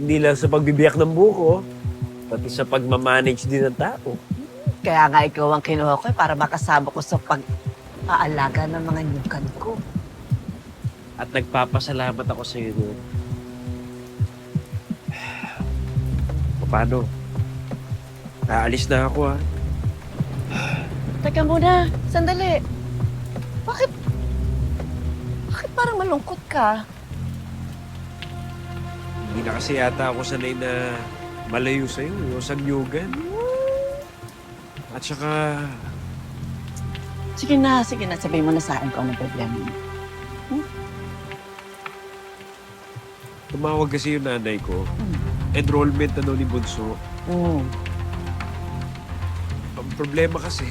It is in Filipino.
Hindi lang sa pagbibiyak ng buko, pati sa pagmamanage din ng tao. Kaya nga ikaw ang kinuha ko para makasama ko sa pag-aalaga ng mga nyukan ko. At nagpapasalamat ako sa iyo doon. Paano? Aalis na ako ha. Teka muna, sandali. Bakit parang malungkot ka? Hindi na kasi yata ako sanay na malayo sa'yo, yung sa Nyugan. At saka, Sige na, sabihin mo na sa akin kung anong problema mo. tumawag kasi yung nanay ko. Enrollment na daw ni Bunso. Mm. Ang problema kasi,